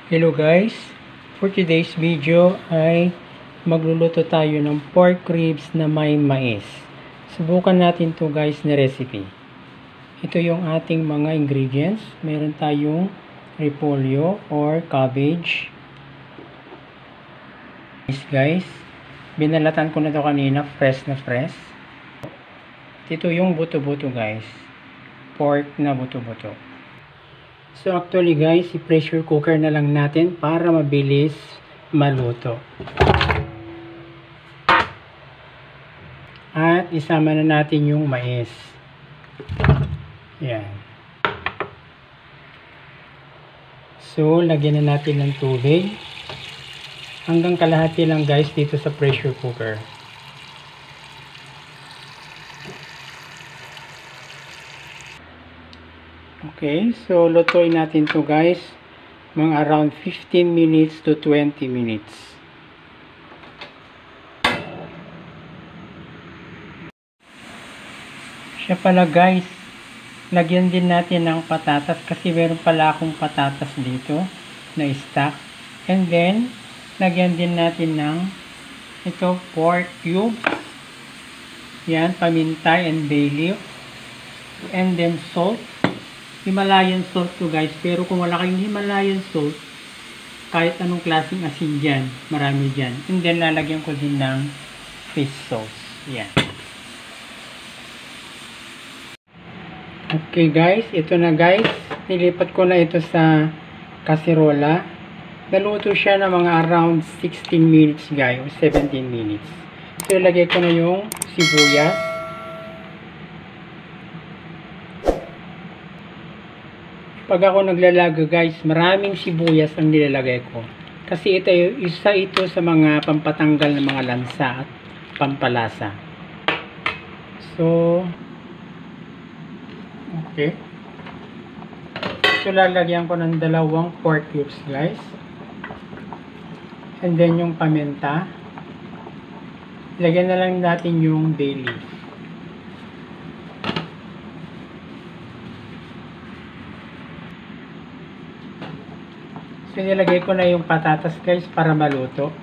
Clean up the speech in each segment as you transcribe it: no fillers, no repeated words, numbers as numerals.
Hello guys, for today's video ay magluluto tayo ng pork ribs na may mais. Subukan natin to guys na recipe. Ito yung ating mga ingredients. Meron tayong repolyo or cabbage. Guys, binalatan ko na to kanina, fresh na fresh. Ito yung buto-buto guys, pork na buto-buto. So actually guys, i-pressure cooker na lang natin para mabilis maluto. At isama na natin yung mais. Yan. So lagyan na natin ng tubig. Hanggang kalahati lang guys dito sa pressure cooker. Okay, so lutuin natin to guys, mga around 15 minutes to 20 minutes. Siya pala guys, lagyan din natin ng patatas kasi meron pala akong patatas dito na stock. And then, lagyan din natin ng ito pork cubes. Yan, paminta and bay leaf. And then salt. Himalayan salt to guys, pero kung wala kayong Himalayan salt, kahit anong klaseng asin dyan, marami dyan. And then lalagyan ko din ng fish sauce. Yan. Okay guys, ito na guys. Nilipat ko na ito sa kaserola. Naluto siya na mga around 16 minutes guys, o 17 minutes. So ilagay ko na yung sibuyas. Pag ako naglalaga guys, maraming sibuyas ang nilalagay ko. Kasi ito, isa ito sa mga pampatanggal ng mga lansa at pampalasa. So, okay. So, lalagyan ko ng 2 pork cubes guys. And then yung paminta. Lagyan na lang natin yung bay leaf. So, nilagay ko na yung patatas guys para maluto.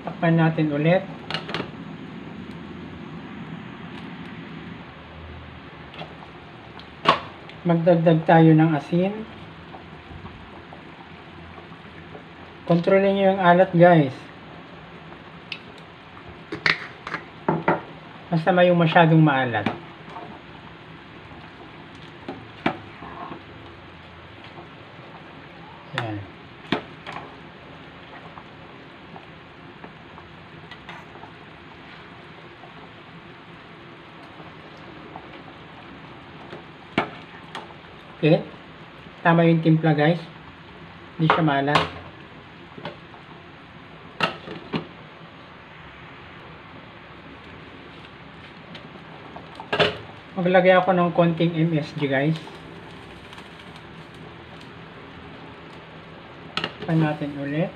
Takpan natin ulit. Magdagdag tayo ng asin. Kontrolin nyo yung alat guys. Basta may yung masyadong maalat. Yan. Okay. Tama yung timpla guys. Hindi siya maalat. Maglagay ako ng konting MSG guys. Pan natin ulit.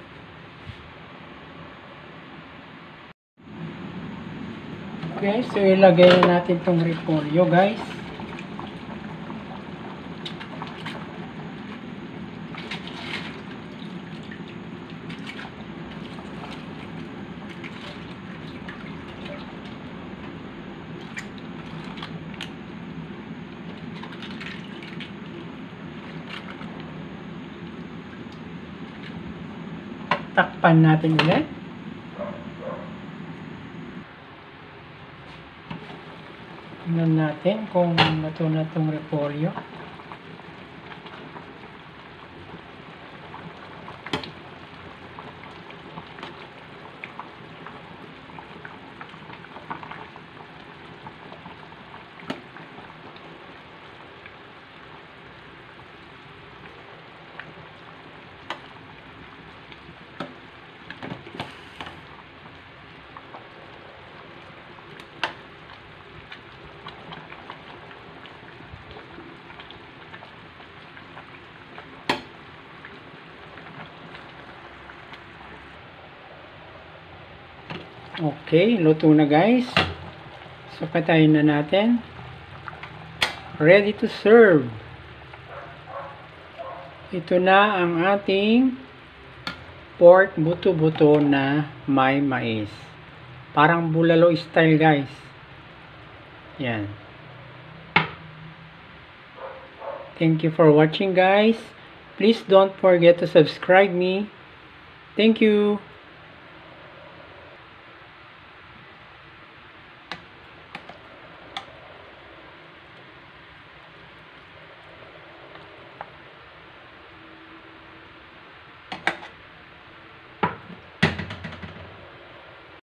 Okay, so ilagay na natin itong repolyo guys. Takpan natin ulit. Tingnan natin kung nato na itong repolyo. Okay, luto na guys. So, patayin na natin. Ready to serve. Ito na ang ating pork buto-buto na may mais. Parang bulalo style guys. Yan. Thank you for watching guys. Please don't forget to subscribe me. Thank you.